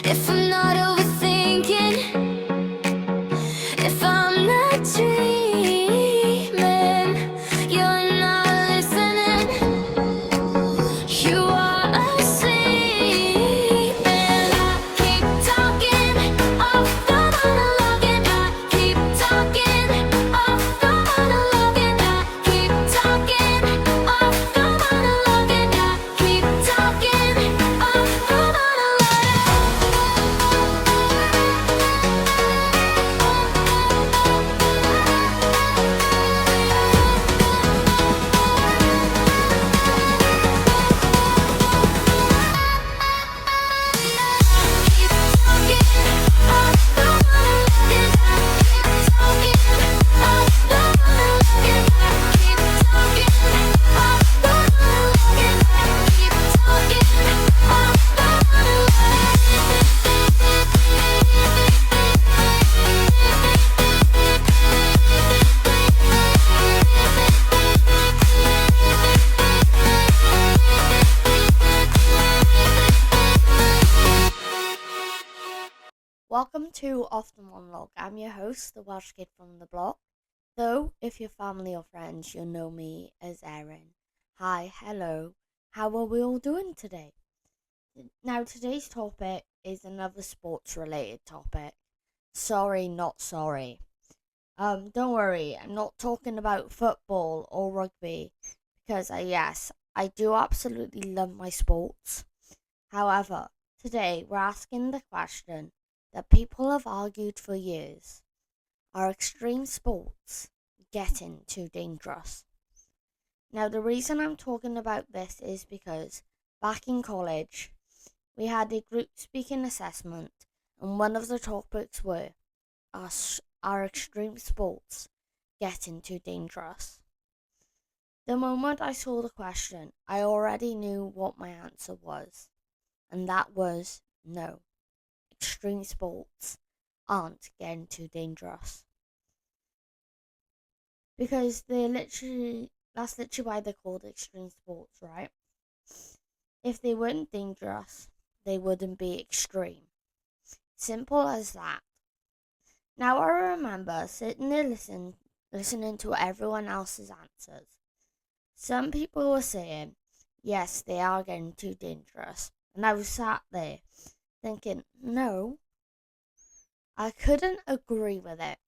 If I'm not overthinking, if I'm not dreaming, you're not listening. You are asleep, and I keep talking off the monologue, and I keep talking off the monologue, and I keep talking off the monologue, and I keep talking off the Welcome to Off the Monologue. I'm your host, the Welsh Kid from the Block. Though, if you're family or friends, you'll know me as Erin. Hi, hello. How are we all doing today? Now, today's topic is another sports-related topic. Sorry, not sorry. Don't worry, I'm not talking about football or rugby because, yes, I do absolutely love my sports. However, today we're asking the question that people have argued for years. Are extreme sports getting too dangerous? Now, the reason I'm talking about this is because back in college, we had a group speaking assessment, and one of the topics were are extreme sports getting too dangerous? The moment I saw the question, I already knew what my answer was, and that was no. Extreme sports aren't getting too dangerous. Because that's literally why they're called extreme sports, right? If they weren't dangerous, they wouldn't be extreme. Simple as that. Now I remember sitting there listening to everyone else's answers. Some people were saying, yes, they are getting too dangerous. And I was sat there thinking, no, I couldn't agree with it.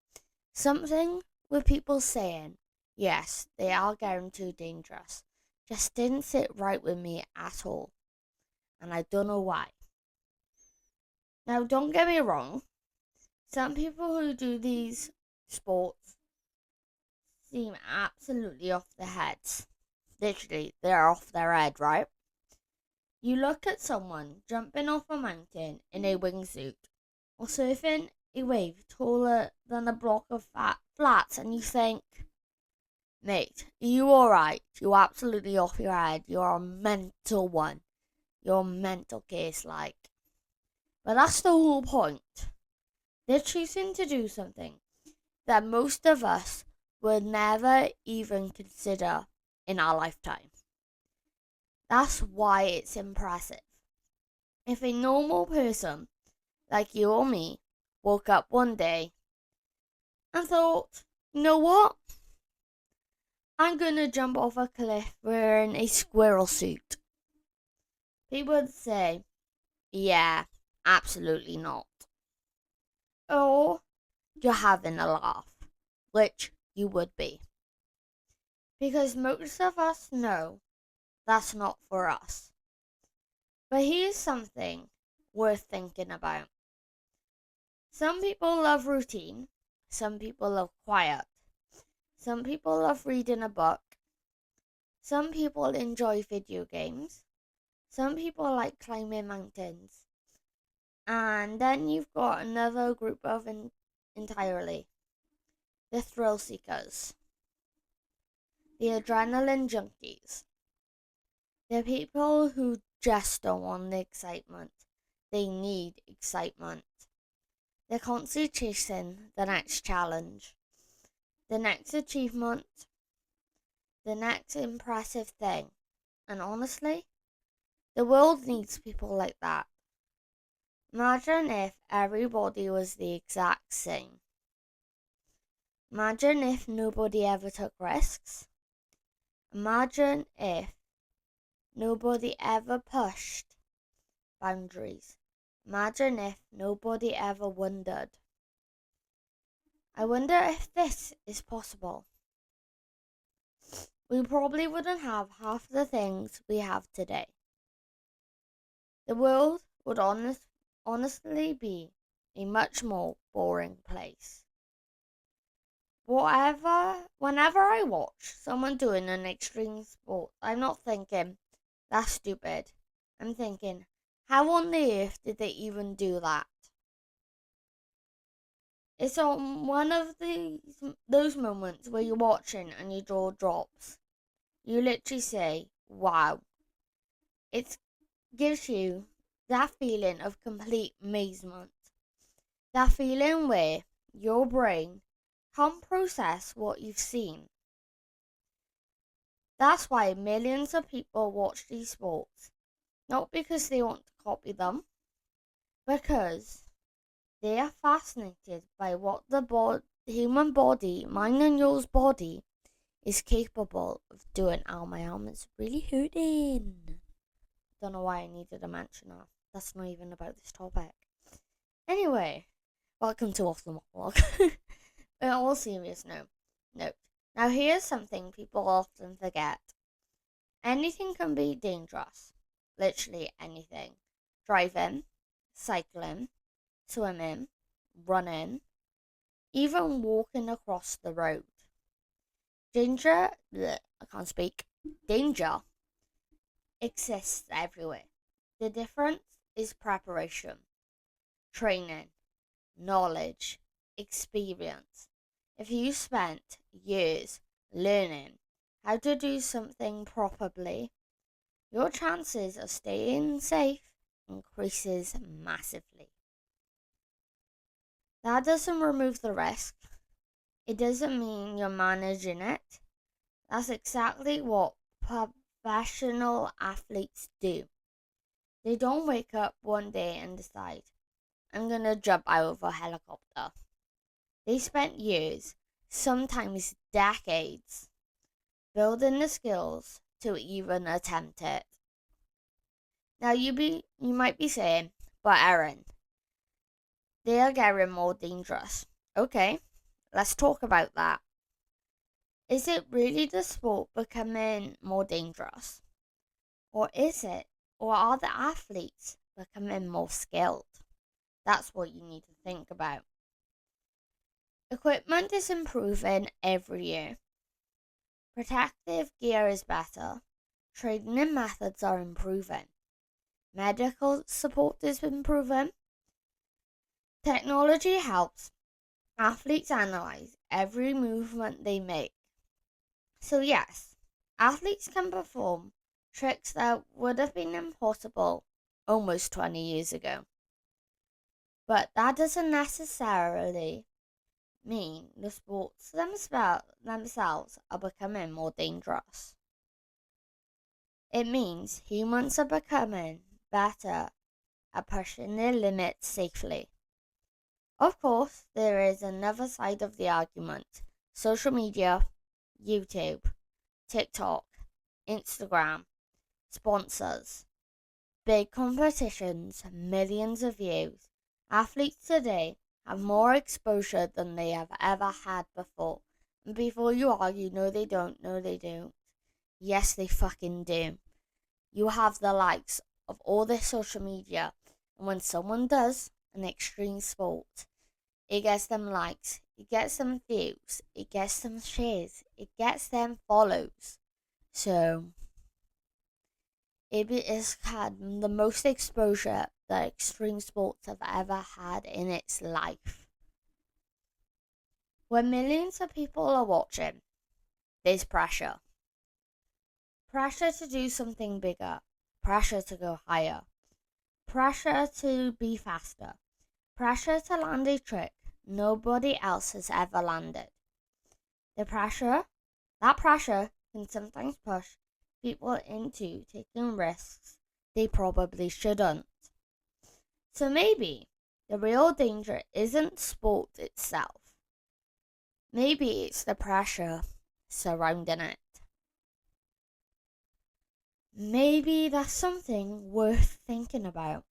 Something with people saying, yes, they are getting too dangerous, just didn't sit right with me at all. And I don't know why. Now, don't get me wrong. Some people who do these sports seem absolutely off their heads. Literally, they're off their head, right? You look at someone jumping off a mountain in a wingsuit or surfing a wave taller than a block of flats, and you think, mate, are you alright? You're absolutely off your head. You're a mental one. You're a mental case, like. But that's the whole point. They're choosing to do something that most of us would never even consider in our lifetime. That's why it's impressive. If a normal person like you or me woke up one day and thought, you know what? I'm gonna jump off a cliff wearing a squirrel suit. People would say, yeah, absolutely not. Or you're having a laugh, which you would be. Because most of us know that's not for us. But here's something worth thinking about. Some people love routine. Some people love quiet. Some people love reading a book. Some people enjoy video games. Some people like climbing mountains. And then you've got another group of entirely. The thrill seekers. The adrenaline junkies. The people who just don't want the excitement. They need excitement. They're constantly chasing the next challenge, the next achievement, the next impressive thing. And honestly, the world needs people like that. Imagine if everybody was the exact same. Imagine if nobody ever took risks. Imagine if nobody ever pushed boundaries. Imagine if nobody ever wondered. I wonder if this is possible. We probably wouldn't have half the things we have today. The world would honestly be a much more boring place. Whenever I watch someone doing an extreme sport, I'm not thinking, that's stupid. I'm thinking, how on the earth did they even do that? It's on one of those moments where you're watching and your jaw drops. You literally say, wow. It gives you that feeling of complete amazement. That feeling where your brain can't process what you've seen. That's why millions of people watch these sports. Not because they want to copy them, because they are fascinated by what the human body, mine and yours body, is capable of doing. Ow, my arm is really hurting. Don't know why I needed to mention that. That's not even about this topic. Anyway, welcome to Off the Monologue. In all serious note. Now here's something people often forget. Anything can be dangerous. Literally anything. Driving, cycling, swimming, running, even walking across the road. Danger exists everywhere. The difference is preparation, training, knowledge, experience. If you spent years learning how to do something properly, your chances of staying safe increases massively. That doesn't remove the risk. It doesn't mean you're managing it. That's exactly what professional athletes do. They don't wake up one day and decide, I'm going to jump out of a helicopter. They spent years, sometimes decades, building the skills to even attempt it. Now you might be saying, but Aaron, they are getting more dangerous. Okay, let's talk about that. Is it really the sport becoming more dangerous? Or are the athletes becoming more skilled? That's what you need to think about. Equipment is improving every year. Protective gear is better. Training methods are improving. Medical support is improving. Technology helps athletes analyze every movement they make. So yes, athletes can perform tricks that would have been impossible almost 20 years ago. But that doesn't necessarily mean the sports themselves are becoming more dangerous. It means humans are becoming better at pushing their limits safely. Of course, there is another side of the argument. Social media, YouTube, TikTok, Instagram, sponsors, big competitions, millions of views. Athletes today have more exposure than they have ever had before. And before you argue, no they don't, yes they fucking do. You have the likes of all this social media, and when someone does an extreme sport, it gets them likes, it gets them views, it gets them shares, it gets them follows. So it has had the most exposure that extreme sports have ever had in its life. When millions of people are watching, there's pressure. Pressure to do something bigger, pressure to go higher, pressure to be faster, pressure to land a trick nobody else has ever landed. That pressure can sometimes push people into taking risks they probably shouldn't. So maybe the real danger isn't sport itself. Maybe it's the pressure surrounding it. Maybe that's something worth thinking about.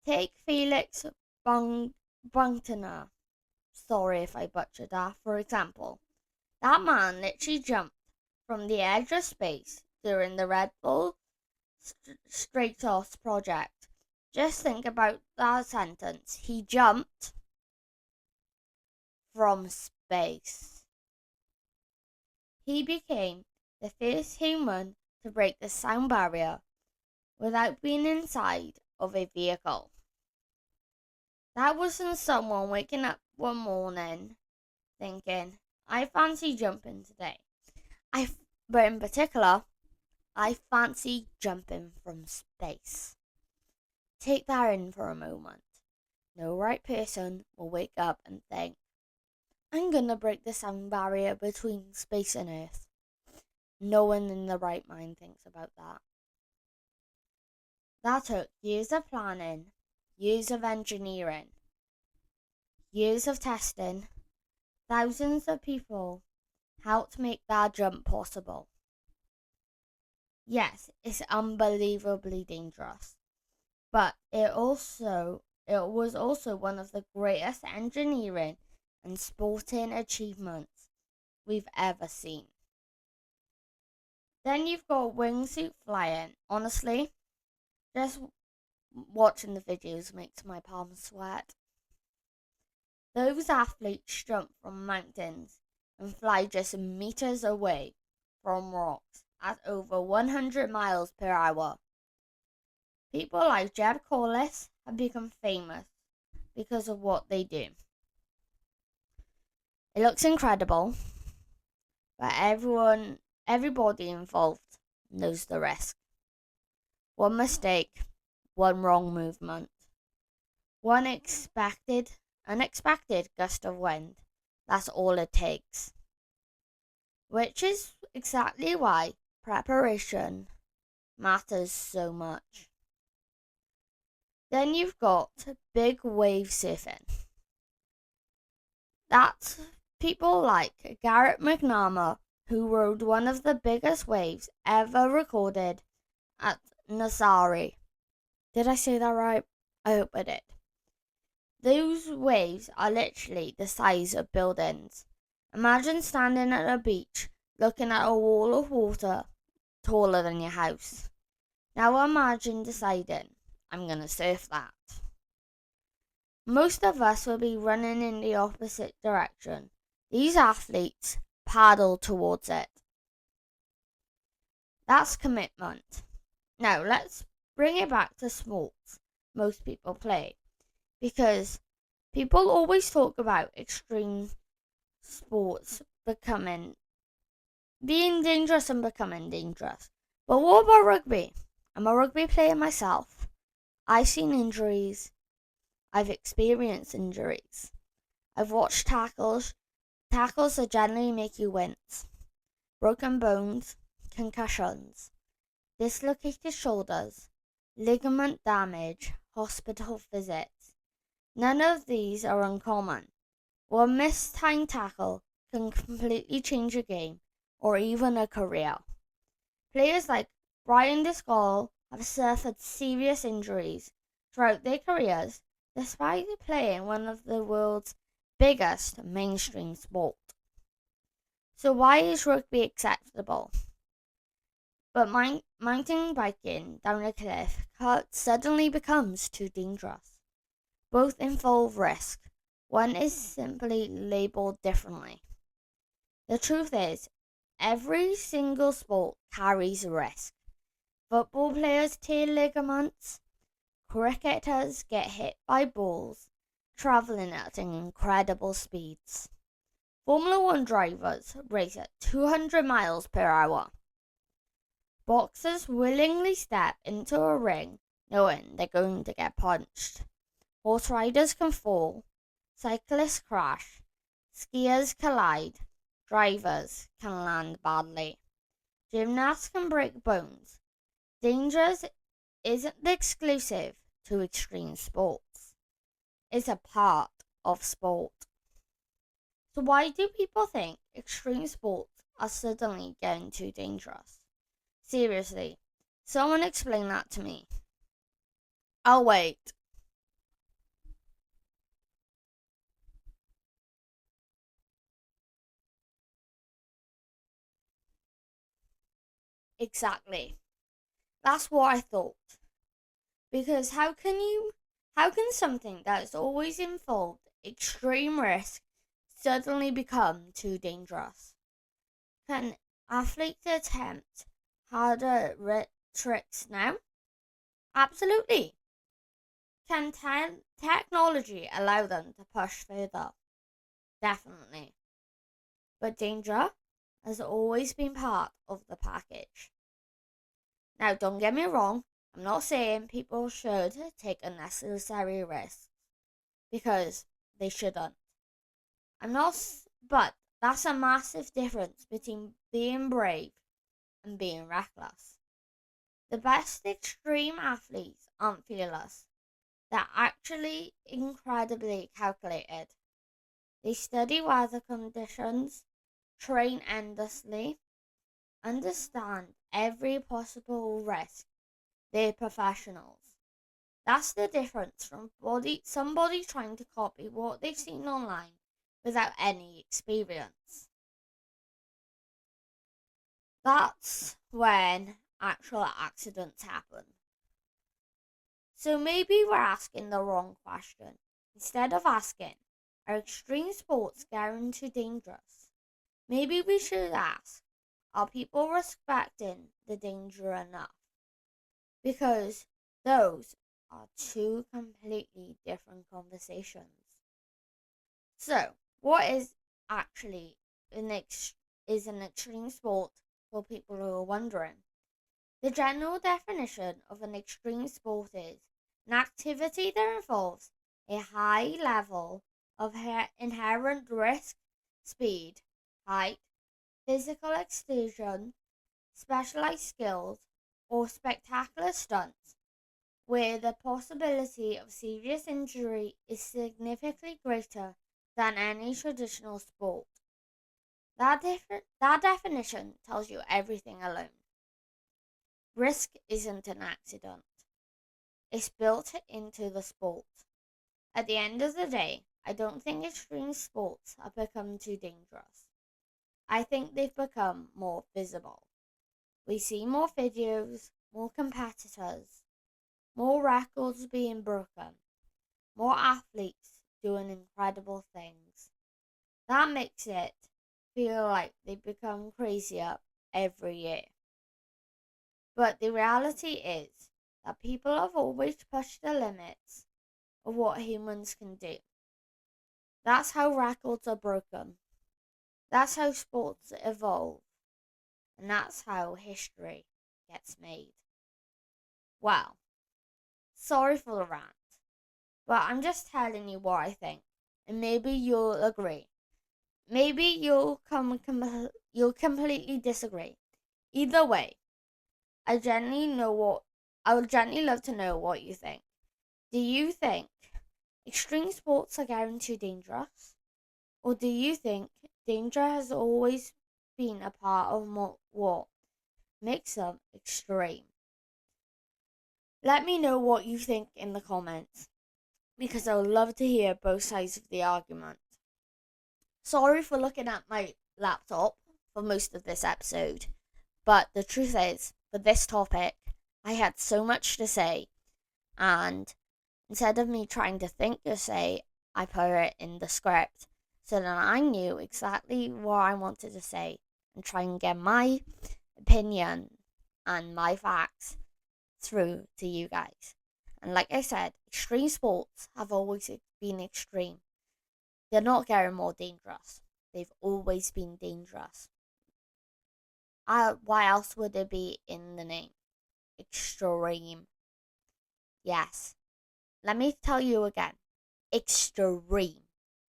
Take Felix Buntner. Sorry if I butchered that, for example. That man literally jumped from the edge of space during the Red Bull Stratos project. Just think about that sentence. He jumped from space. He became the first human to break the sound barrier without being inside of a vehicle. That wasn't someone waking up one morning thinking, I fancy jumping today. But in particular, I fancy jumping from space. Take that in for a moment. No right person will wake up and think, I'm gonna break the sound barrier between space and Earth. No one in the right mind thinks about that. That took years of planning, years of engineering, years of testing. Thousands of people helped make that jump possible. Yes, it's unbelievably dangerous, but it was also one of the greatest engineering and sporting achievements we've ever seen. Then you've got wingsuit flying. Honestly, just watching the videos makes my palms sweat. Those athletes jump from mountains and fly just meters away from rocks at over 100 miles per hour. People like Jeb Corliss have become famous because of what they do. It looks incredible, but everybody involved knows the risk. One mistake, one wrong movement, one unexpected gust of wind. That's all it takes. Which is exactly why preparation matters so much. Then you've got big wave surfing. That's people like Garrett McNamara, who rode one of the biggest waves ever recorded at Nassau. Did I say that right? I hope I did. Those waves are literally the size of buildings. Imagine standing at a beach looking at a wall of water taller than your house. Now imagine deciding, I'm going to surf that. Most of us will be running in the opposite direction. These athletes paddle towards it. That's commitment. Now let's bring it back to sports most people play. Because people always talk about extreme sports being dangerous and becoming dangerous. But what about rugby? I'm a rugby player myself. I've seen injuries. I've experienced injuries. I've watched tackles that generally make you wince. Broken bones, concussions, dislocated shoulders, ligament damage, hospital visits. None of these are uncommon. One mistimed tackle can completely change a game or even a career. Players like Brian Driscoll have suffered serious injuries throughout their careers despite playing one of the world's biggest mainstream sport. So why is rugby acceptable? But mountain biking down a cliff suddenly becomes too dangerous. Both involve risk. One is simply labelled differently. The truth is, every single sport carries risk. Football players tear ligaments. Cricketers get hit by balls, travelling at incredible speeds. Formula One drivers race at 200 miles per hour. Boxers willingly step into a ring knowing they're going to get punched. Horse riders can fall, cyclists crash, skiers collide, drivers can land badly, gymnasts can break bones. Dangerous isn't exclusive to extreme sports. It's a part of sport. So why do people think extreme sports are suddenly getting too dangerous? Seriously, someone explain that to me. I'll wait. Exactly. That's what I thought. Because how can something that has always involved extreme risk suddenly become too dangerous? Can athletes attempt harder tricks now? Absolutely. Can technology allow them to push further? Definitely. But danger has always been part of the package. Now, don't get me wrong, I'm not saying people should take unnecessary risks because they shouldn't. But that's a massive difference between being brave and being reckless. The best extreme athletes aren't fearless, they're actually incredibly calculated. They study weather conditions, train endlessly, understand every possible risk. They're professionals. That's the difference from somebody trying to copy what they've seen online without any experience. That's when actual accidents happen. So maybe we're asking the wrong question. Instead of asking, are extreme sports guaranteed dangerous? Maybe we should ask, are people respecting the danger enough? Because those are two completely different conversations. So, what is actually is an extreme sport for people who are wondering? The general definition of an extreme sport is an activity that involves a high level of inherent risk, speed, height, physical exertion, specialized skills, or spectacular stunts, where the possibility of serious injury is significantly greater than any traditional sport. That definition tells you everything alone. Risk isn't an accident. It's built into the sport. At the end of the day, I don't think extreme sports have become too dangerous. I think they've become more visible. We see more videos, more competitors, more records being broken, more athletes doing incredible things. That makes it feel like they become crazier every year. But the reality is that people have always pushed the limits of what humans can do. That's how records are broken. That's how sports evolve. And that's how history gets made. Well, sorry for the rant, but I'm just telling you what I think, and maybe you'll agree. Maybe you'll completely disagree. Either way, I would genuinely love to know what you think. Do you think extreme sports are guaranteed dangerous? Or do you think danger has always been a part of what makes them extreme? Let me know what you think in the comments because I would love to hear both sides of the argument. Sorry for looking at my laptop for most of this episode, but the truth is, for this topic, I had so much to say, and instead of me trying to think to say, I put it in the script so that I knew exactly what I wanted to say and try and get my opinion and my facts through to you guys. And like I said, extreme sports have always been extreme. They're not getting more dangerous. They've always been dangerous. Why else would it be in the name? Extreme. Yes. Let me tell you again. Extreme.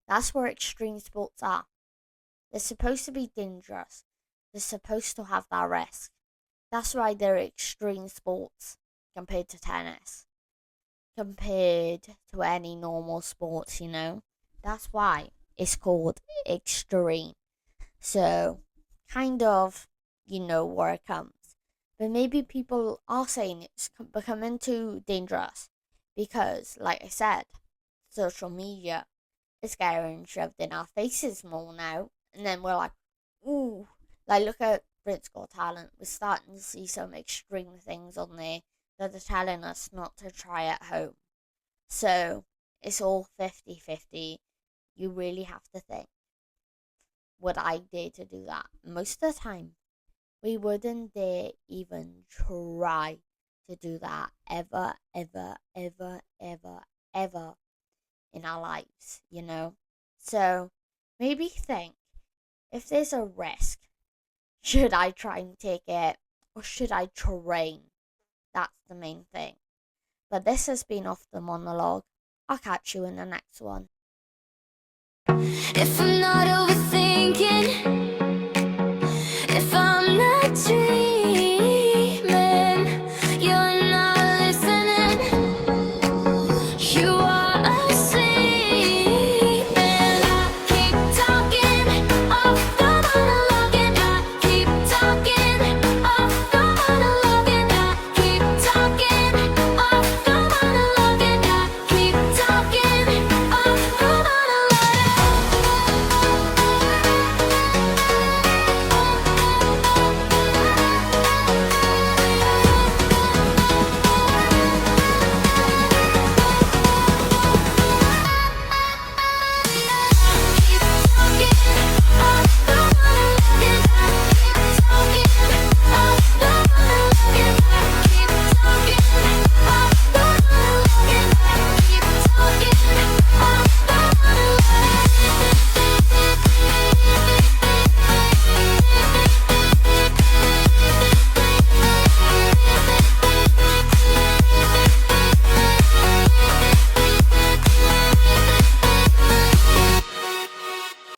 That's where extreme sports are. They're supposed to be dangerous. They're supposed to have that risk. That's why they're extreme sports. compared to tennis, compared to any normal sports, you know? That's why it's called extreme. So, kind of, you know where it comes. But maybe people are saying it's becoming too dangerous because, like I said, social media is getting shoved in our faces more now. And then we're like, ooh, like look at Britain's Got Talent. We're starting to see some extreme things on there that are telling us not to try at home. So it's all 50-50. You really have to think, would I dare to do that? Most of the time, we wouldn't dare even try to do that ever, ever, ever, ever, ever in our lives, you know? So maybe think, if there's a risk, should I try and take it or should I train? That's the main thing. But this has been Off the Monologue. I'll catch you in the next one. If I'm not